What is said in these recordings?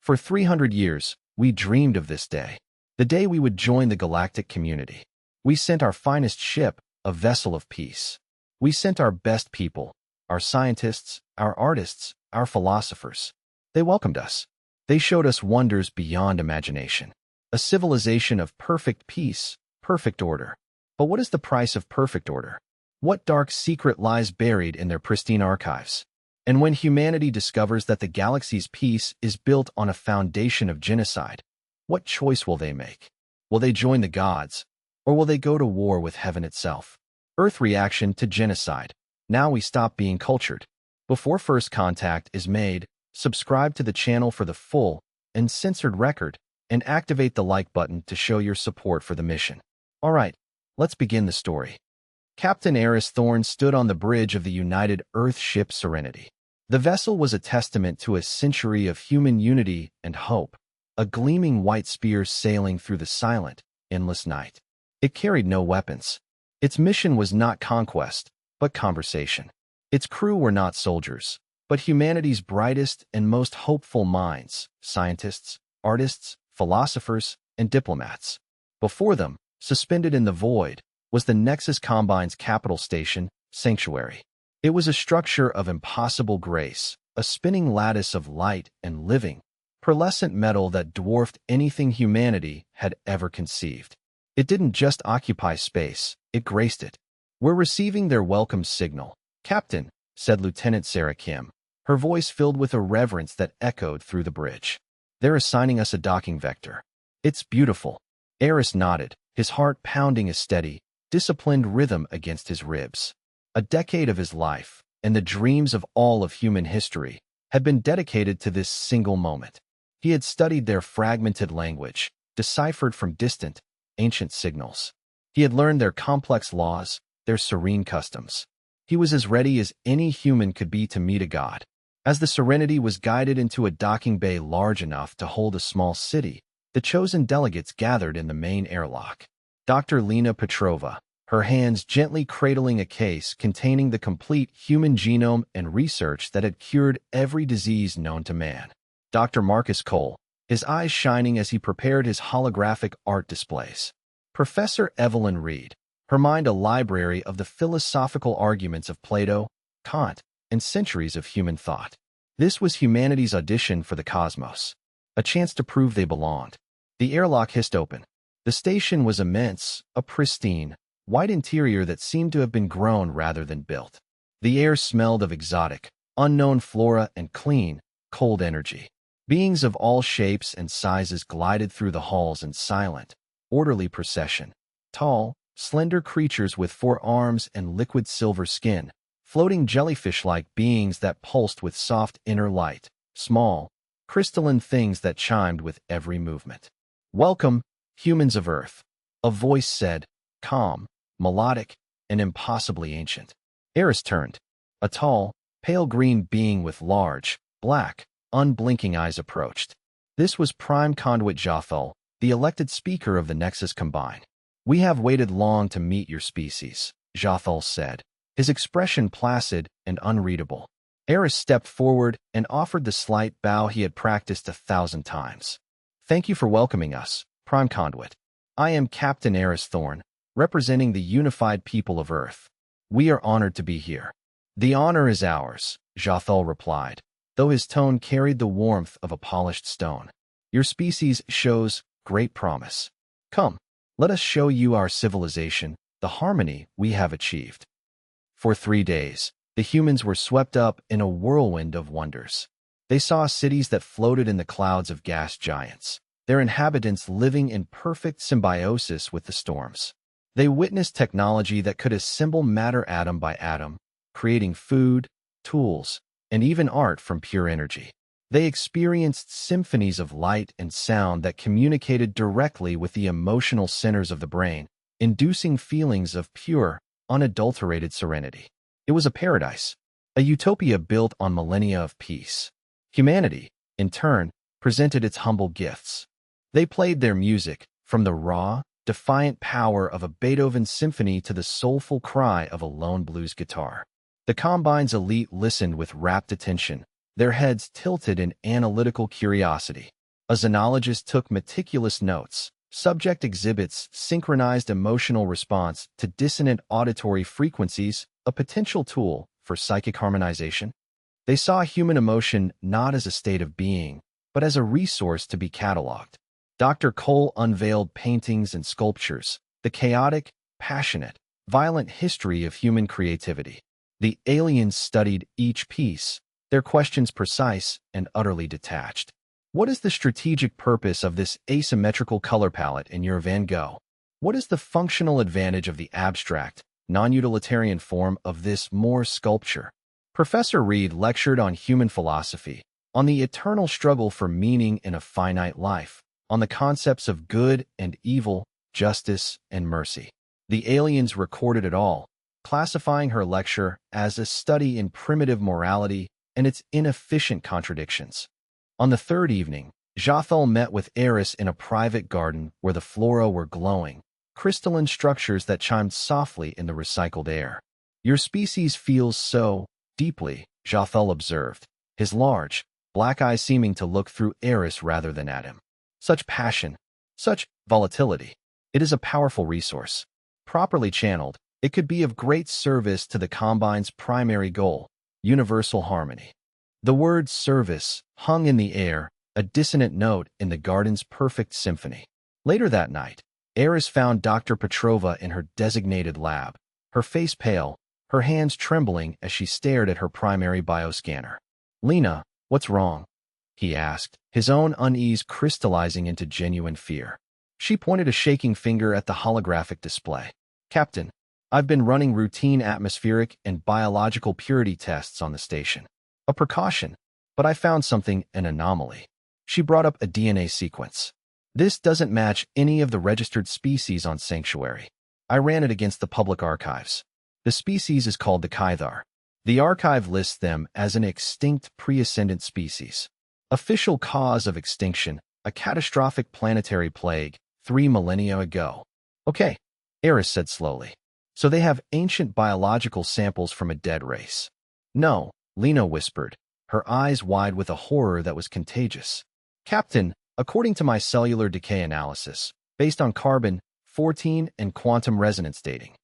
For 300 years, we dreamed of this day, the day we would join the galactic community. We sent our finest ship, a vessel of peace. We sent our best people, our scientists, our artists, our philosophers. They welcomed us. They showed us wonders beyond imagination. A civilization of perfect peace, perfect order. But what is the price of perfect order? What dark secret lies buried in their pristine archives? And when humanity discovers that the galaxy's peace is built on a foundation of genocide, what choice will they make? Will they join the gods, or will they go to war with heaven itself? Earth reaction to genocide. Now we stop being cultured. Before first contact is made, subscribe to the channel for the full, uncensored record, and activate the like button to show your support for the mission. Alright, let's begin the story. Captain Eris Thorne stood on the bridge of the United Earth ship Serenity. The vessel was a testament to a century of human unity and hope, a gleaming white spear sailing through the silent, endless night. It carried no weapons. Its mission was not conquest, but conversation. Its crew were not soldiers, but humanity's brightest and most hopeful minds, scientists, artists, philosophers, and diplomats. Before them, suspended in the void, was the Nexus Combine's capital station, Sanctuary. It was a structure of impossible grace, a spinning lattice of light and living, pearlescent metal that dwarfed anything humanity had ever conceived. It didn't just occupy space, it graced it. "We're receiving their welcome signal, Captain," said Lieutenant Sarah Kim, her voice filled with a reverence that echoed through the bridge. "They're assigning us a docking vector. It's beautiful." Eris nodded, his heart pounding a steady, disciplined rhythm against his ribs. A decade of his life, and the dreams of all of human history, had been dedicated to this single moment. He had studied their fragmented language, deciphered from distant, ancient signals. He had learned their complex laws, their serene customs. He was as ready as any human could be to meet a god. As the Serenity was guided into a docking bay large enough to hold a small city, the chosen delegates gathered in the main airlock. Dr. Lena Petrova, her hands gently cradling a case containing the complete human genome and research that had cured every disease known to man. Dr. Marcus Cole, his eyes shining as he prepared his holographic art displays. Professor Evelyn Reed, her mind a library of the philosophical arguments of Plato, Kant, and centuries of human thought. This was humanity's audition for the cosmos, a chance to prove they belonged. The airlock hissed open. The station was immense, a pristine, white interior that seemed to have been grown rather than built. The air smelled of exotic, unknown flora and clean, cold energy. Beings of all shapes and sizes glided through the halls in silent, orderly procession. Tall, slender creatures with 4 arms and liquid silver skin, floating jellyfish-like beings that pulsed with soft inner light, small, crystalline things that chimed with every movement. "Welcome, humans of Earth," a voice said, calm, melodic, and impossibly ancient. Eris turned. A tall, pale green being with large, black, unblinking eyes approached. This was Prime Conduit Jothal, the elected speaker of the Nexus Combine. "We have waited long to meet your species," Jothal said, his expression placid and unreadable. Eris stepped forward and offered the slight bow he had practiced 1,000 times. "Thank you for welcoming us, Prime Conduit. I am Captain Eris Thorne, representing the unified people of Earth. We are honored to be here." "The honor is ours," Jothal replied, though his tone carried the warmth of a polished stone. "Your species shows great promise. Come, let us show you our civilization, the harmony we have achieved." For 3 days, the humans were swept up in a whirlwind of wonders. They saw cities that floated in the clouds of gas giants, their inhabitants living in perfect symbiosis with the storms. They witnessed technology that could assemble matter atom by atom, creating food, tools, and even art from pure energy. They experienced symphonies of light and sound that communicated directly with the emotional centers of the brain, inducing feelings of pure, unadulterated serenity. It was a paradise, a utopia built on millennia of peace. Humanity, in turn, presented its humble gifts. They played their music, from the raw, defiant power of a Beethoven symphony to the soulful cry of a lone blues guitar. The Combine's elite listened with rapt attention, their heads tilted in analytical curiosity. A xenologist took meticulous notes. Subject exhibits synchronized emotional response to dissonant auditory frequencies, a potential tool for psychic harmonization. They saw human emotion not as a state of being, but as a resource to be cataloged. Dr. Cole unveiled paintings and sculptures, the chaotic, passionate, violent history of human creativity. The aliens studied each piece, their questions precise and utterly detached. What is the strategic purpose of this asymmetrical color palette in your Van Gogh? What is the functional advantage of the abstract, non-utilitarian form of this Moore sculpture? Professor Reed lectured on human philosophy, on the eternal struggle for meaning in a finite life, on the concepts of good and evil, justice and mercy. The aliens recorded it all, classifying her lecture as a study in primitive morality and its inefficient contradictions. On the third evening, Jathal met with Eris in a private garden where the flora were glowing, crystalline structures that chimed softly in the recycled air. Your species feels so deeply, Jathal observed, his large, black eyes seeming to look through Eris rather than at him. Such passion, such volatility. It is a powerful resource. Properly channeled, it could be of great service to the Combine's primary goal, universal harmony. The word service hung in the air, a dissonant note in the garden's perfect symphony. Later that night, Eris found Dr. Petrova in her designated lab, her face pale, her hands trembling as she stared at her primary bioscanner. "Lena, what's wrong?" he asked, his own unease crystallizing into genuine fear. She pointed a shaking finger at the holographic display. "Captain, I've been running routine atmospheric and biological purity tests on the station. A precaution, but I found something, an anomaly." She brought up a DNA sequence. "This doesn't match any of the registered species on Sanctuary. I ran it against the public archives. The species is called the Kythar. The archive lists them as an extinct pre-ascendant species. Official cause of extinction, a catastrophic planetary plague, 3 millennia ago." "Okay," Eris said slowly. "So they have ancient biological samples from a dead race." "No," Lena whispered, her eyes wide with a horror that was contagious. "Captain, according to my cellular decay analysis, based on carbon-14 and quantum resonance dating,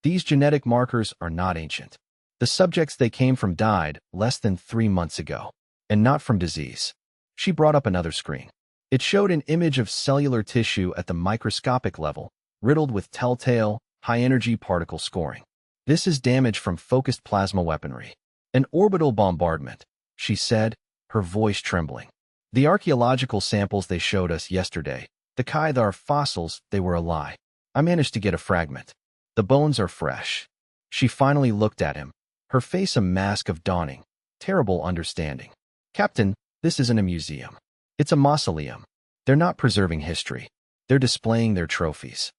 these genetic markers are not ancient. The subjects they came from died less than 3 months ago, and not from disease." She brought up another screen. It showed an image of cellular tissue at the microscopic level, riddled with telltale, high-energy particle scoring. "This is damage from focused plasma weaponry. An orbital bombardment," she said, her voice trembling. "The archaeological samples they showed us yesterday, the Kythar fossils, they were a lie. I managed to get a fragment. The bones are fresh." She finally looked at him, her face a mask of dawning, terrible understanding. "Captain, this isn't a museum. It's a mausoleum. They're not preserving history. They're displaying their trophies."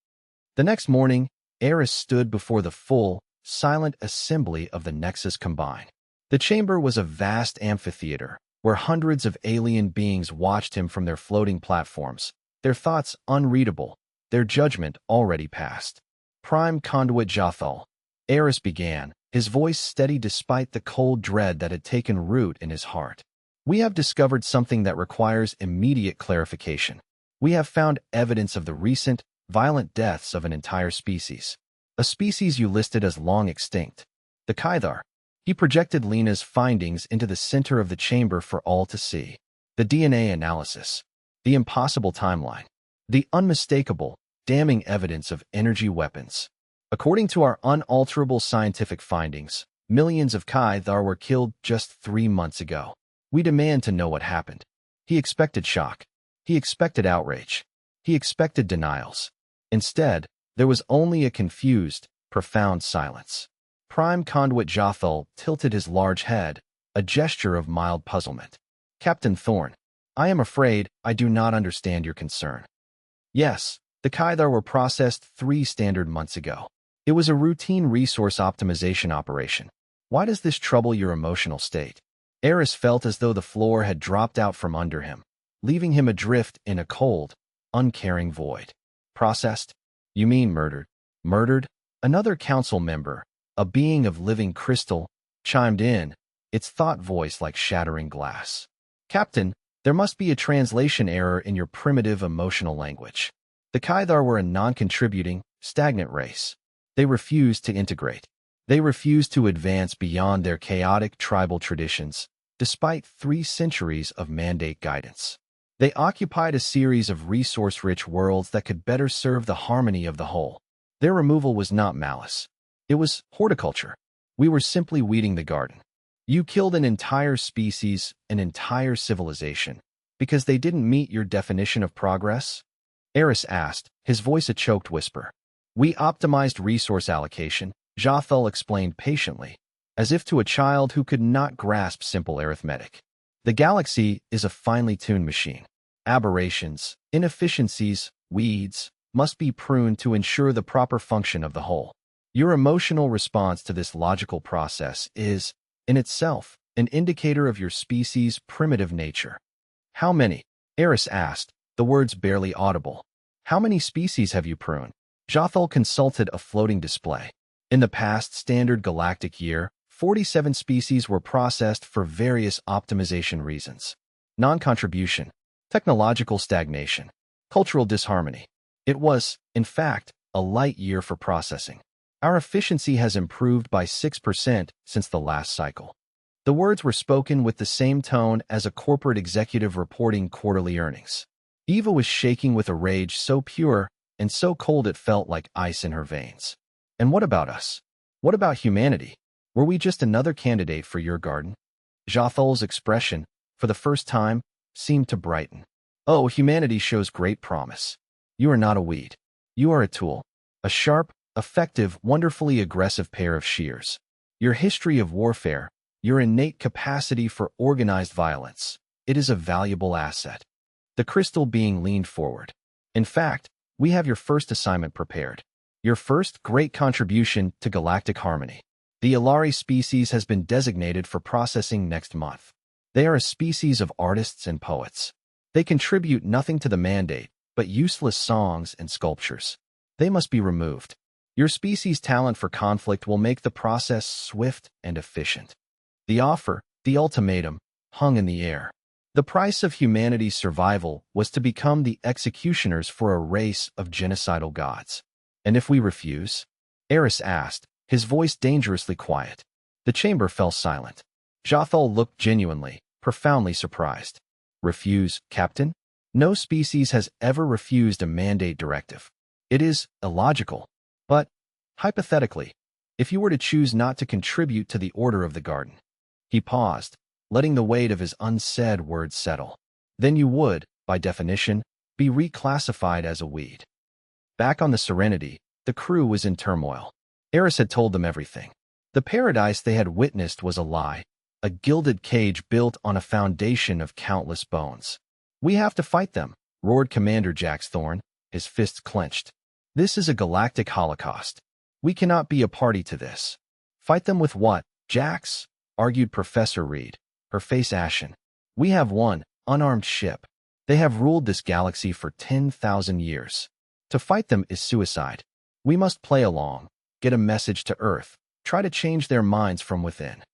The next morning, Eris stood before the full, silent assembly of the Nexus Combine. The chamber was a vast amphitheater, where hundreds of alien beings watched him from their floating platforms, their thoughts unreadable, their judgment already passed. "Prime Conduit Jathal," Eris began, his voice steady despite the cold dread that had taken root in his heart. "We have discovered something that requires immediate clarification. We have found evidence of the recent, violent deaths of an entire species. A species you listed as long extinct. The Kythar." He projected Lena's findings into the center of the chamber for all to see. The DNA analysis. The impossible timeline. The unmistakable, damning evidence of energy weapons. "According to our unalterable scientific findings, millions of Kythar were killed just 3 months ago. We demand to know what happened." He expected shock. He expected outrage. He expected denials. Instead, there was only a confused, profound silence. Prime Conduit Jathal tilted his large head, a gesture of mild puzzlement. "Captain Thorne, I am afraid I do not understand your concern. Yes, the Kythar were processed 3 standard months ago. It was a routine resource optimization operation. Why does this trouble your emotional state?" Eris felt as though the floor had dropped out from under him, leaving him adrift in a cold, uncaring void. "Processed? You mean murdered?" "Murdered?" Another council member, a being of living crystal, chimed in, its thought voice like shattering glass. "Captain, There must be a translation error in your primitive emotional language. The Kaithar were a non-contributing, stagnant race. They refused to integrate. They refused to advance beyond their chaotic tribal traditions, despite 3 centuries of mandate guidance. They occupied a series of resource-rich worlds that could better serve the harmony of the whole. Their removal was not malice. It was horticulture. We were simply weeding the garden. You killed an entire species, an entire civilization, because they didn't meet your definition of progress? Eris asked, his voice a choked whisper. We optimized resource allocation, Jathal explained patiently, as if to a child who could not grasp simple arithmetic. The galaxy is a finely tuned machine. Aberrations, inefficiencies, weeds must be pruned to ensure the proper function of the whole. Your emotional response to this logical process is, in itself, an indicator of your species' primitive nature. How many? Eris asked, the words barely audible. How many species have you pruned? Jathal consulted a floating display. In the past standard galactic year, 47 species were processed for various optimization reasons. Non-contribution, technological stagnation, cultural disharmony. It was, in fact, a light year for processing. Our efficiency has improved by 6% since the last cycle. The words were spoken with the same tone as a corporate executive reporting quarterly earnings. Eva was shaking with a rage so pure and so cold it felt like ice in her veins. And what about us? What about humanity? Were we just another candidate for your garden? Jathal's expression, for the first time, seemed to brighten. Oh, humanity shows great promise. You are not a weed. You are a tool. A sharp, effective, wonderfully aggressive pair of shears. Your history of warfare, your innate capacity for organized violence, it is a valuable asset. The crystal being leaned forward. In fact, we have your first assignment prepared. Your first great contribution to galactic harmony. The Ilari species has been designated for processing next month. They are a species of artists and poets. They contribute nothing to the mandate, but useless songs and sculptures. They must be removed. Your species' talent for conflict will make the process swift and efficient. The offer, the ultimatum, hung in the air. The price of humanity's survival was to become the executioners for a race of genocidal gods. And if we refuse? Eris asked, his voice dangerously quiet. The chamber fell silent. Jathal looked genuinely, profoundly surprised. Refuse, Captain? No species has ever refused a mandate directive. It is illogical. But, hypothetically, if you were to choose not to contribute to the order of the garden. He paused, letting the weight of his unsaid words settle. Then you would, by definition, be reclassified as a weed. Back on the Serenity, the crew was in turmoil. Eris had told them everything. The paradise they had witnessed was a lie, a gilded cage built on a foundation of countless bones. We have to fight them, roared Commander Jax Thorne, his fists clenched. This is a galactic holocaust. We cannot be a party to this. Fight them with what, Jax? Argued Professor Reed, her face ashen. We have one unarmed ship. They have ruled this galaxy for 10,000 years. To fight them is suicide. We must play along, get a message to Earth, try to change their minds from within.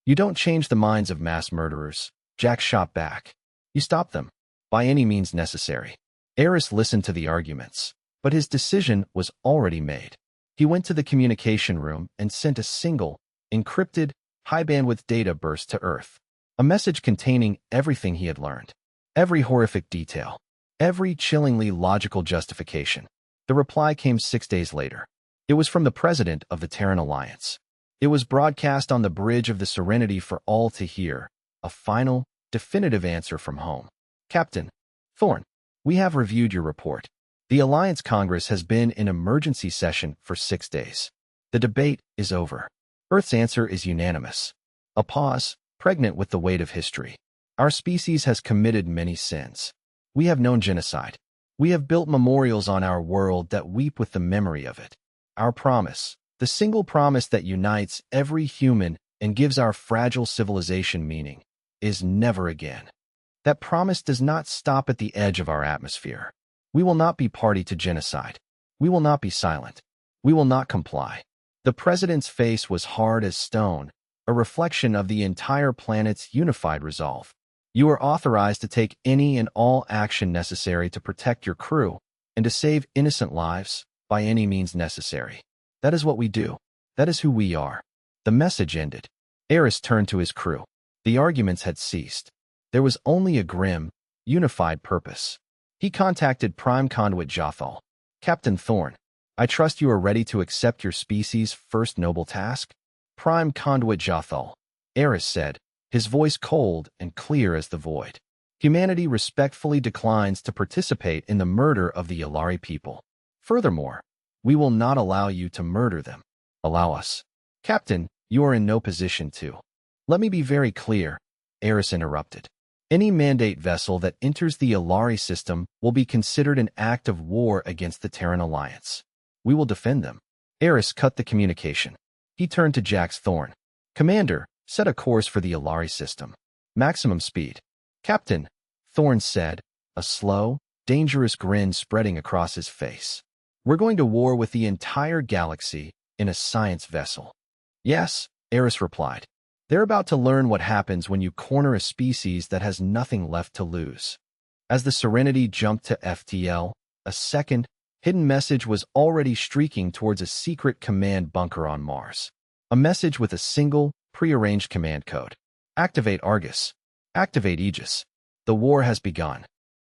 You don't change the minds of mass murderers, Jack shot back. You stop them, by any means necessary. Eris listened to the arguments, but his decision was already made. He went to the communication room and sent a single, encrypted, high-bandwidth data burst to Earth. A message containing everything he had learned. Every horrific detail. Every chillingly logical justification. The reply came 6 days later. It was from the president of the Terran Alliance. It was broadcast on the bridge of the Serenity for all to hear. A final, definitive answer from home. Captain Thorne, we have reviewed your report. The Alliance Congress has been in emergency session for 6 days. The debate is over. Earth's answer is unanimous. A pause, pregnant with the weight of history. Our species has committed many sins. We have known genocide. We have built memorials on our world that weep with the memory of it. Our promise, the single promise that unites every human and gives our fragile civilization meaning, is never again. That promise does not stop at the edge of our atmosphere. We will not be party to genocide. We will not be silent. We will not comply. The president's face was hard as stone, a reflection of the entire planet's unified resolve. You are authorized to take any and all action necessary to protect your crew and to save innocent lives by any means necessary. That is what we do. That is who we are." The message ended. Eris turned to his crew. The arguments had ceased. There was only a grim, unified purpose. He contacted Prime Conduit Jothal. "Captain Thorn, I trust you are ready to accept your species' first noble task?" "Prime Conduit Jothal," Eris said, his voice cold and clear as the void. "Humanity respectfully declines to participate in the murder of the Yalari people. Furthermore, we will not allow you to murder them. Allow us." "Captain, you are in no position to." "Let me be very clear," Eris interrupted. "Any mandate vessel that enters the Yalari system will be considered an act of war against the Terran Alliance. We will defend them." Eris cut the communication. He turned to Jax Thorn. "Commander, set a course for the Yalari system. Maximum speed." "Captain," Thorn said, a slow, dangerous grin spreading across his face. "We're going to war with the entire galaxy in a science vessel." "Yes," Eris replied. "They're about to learn what happens when you corner a species that has nothing left to lose." As the Serenity jumped to FTL, a second, hidden message was already streaking towards a secret command bunker on Mars. A message with a single, prearranged command code. "Activate Argus. Activate Aegis. The war has begun."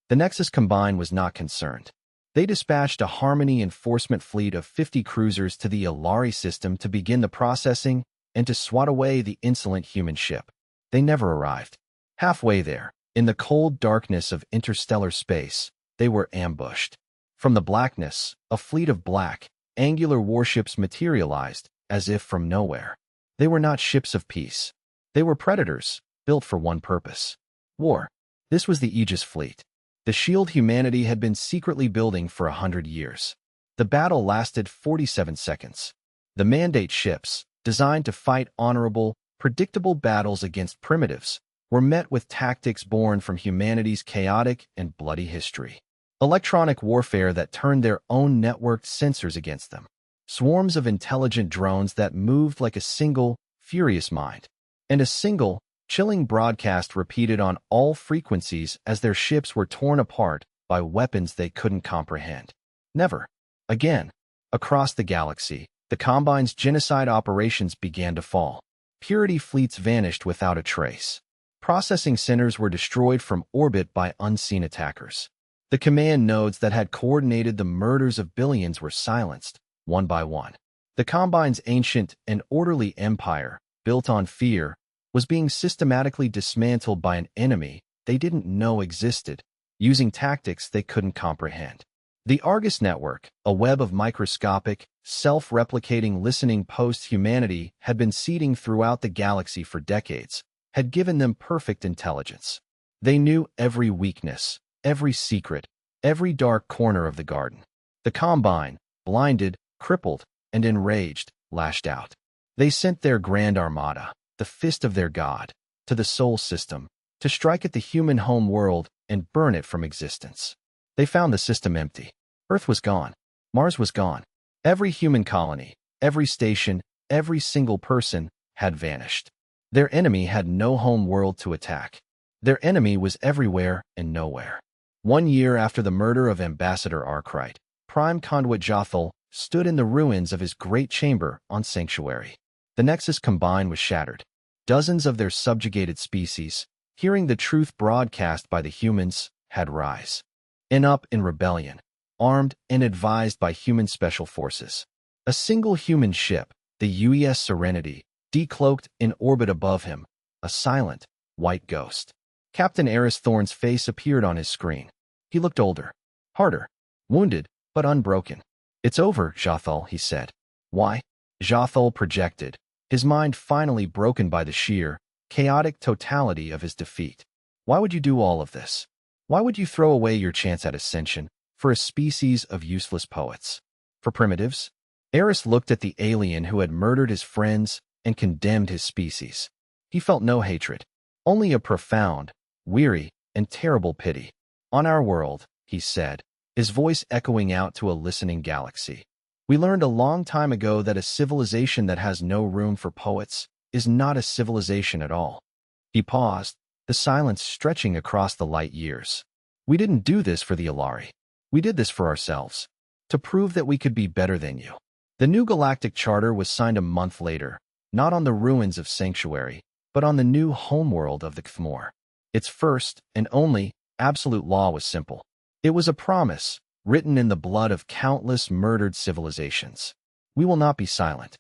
The Nexus Combine was not concerned. They dispatched a Harmony enforcement fleet of 50 cruisers to the Yalari system to begin the processing and to swat away the insolent human ship. They never arrived. Halfway there, in the cold darkness of interstellar space, they were ambushed. From the blackness, a fleet of black, angular warships materialized, as if from nowhere. They were not ships of peace. They were predators, built for one purpose: war. This was the Aegis fleet. The shield humanity had been secretly building for 100 years. The battle lasted 47 seconds. The mandate ships, designed to fight honorable, predictable battles against primitives, were met with tactics born from humanity's chaotic and bloody history. Electronic warfare that turned their own networked sensors against them. Swarms of intelligent drones that moved like a single, furious mind. And a single, chilling broadcast repeated on all frequencies as their ships were torn apart by weapons they couldn't comprehend. Never again. Across the galaxy, the Combine's genocide operations began to fall. Purity fleets vanished without a trace. Processing centers were destroyed from orbit by unseen attackers. The command nodes that had coordinated the murders of billions were silenced, one by one. The Combine's ancient and orderly empire, built on fear, was being systematically dismantled by an enemy they didn't know existed, using tactics they couldn't comprehend. The Argus network, a web of microscopic, self-replicating listening posts humanity had been seeding throughout the galaxy for decades, had given them perfect intelligence. They knew every weakness, every secret, every dark corner of the garden. The Combine, blinded, crippled, and enraged, lashed out. They sent their grand armada, the fist of their god, to the Sol system, to strike at the human home world and burn it from existence. They found the system empty. Earth was gone. Mars was gone. Every human colony, every station, every single person had vanished. Their enemy had no home world to attack. Their enemy was everywhere and nowhere. 1 year after the murder of Ambassador Arkwright, Prime Conduit Jothal stood in the ruins of his great chamber on Sanctuary. The Nexus Combine was shattered. Dozens of their subjugated species, hearing the truth broadcast by the humans, had rise. Up in rebellion, armed and advised by human special forces. A single human ship, the UES Serenity, decloaked in orbit above him, a silent, white ghost. Captain Eris Thorn's face appeared on his screen. He looked older, harder, wounded, but unbroken. "It's over, Jothal," he said. "Why?" Jothal projected, his mind finally broken by the sheer, chaotic totality of his defeat. "Why would you do all of this? Why would you throw away your chance at ascension for a species of useless poets? For primitives?" Eris looked at the alien who had murdered his friends and condemned his species. He felt no hatred, only a profound, weary, and terrible pity. "On our world," he said, his voice echoing out to a listening galaxy, "we learned a long time ago that a civilization that has no room for poets is not a civilization at all." He paused, the silence stretching across the light years. We didn't do this for the Alari. We did this for ourselves, to prove that we could be better than you. The new Galactic Charter was signed a month later, not on the ruins of Sanctuary, but on the new homeworld of the Kthmor. Its first, and only, absolute law was simple. It was a promise, written in the blood of countless murdered civilizations. We will not be silent.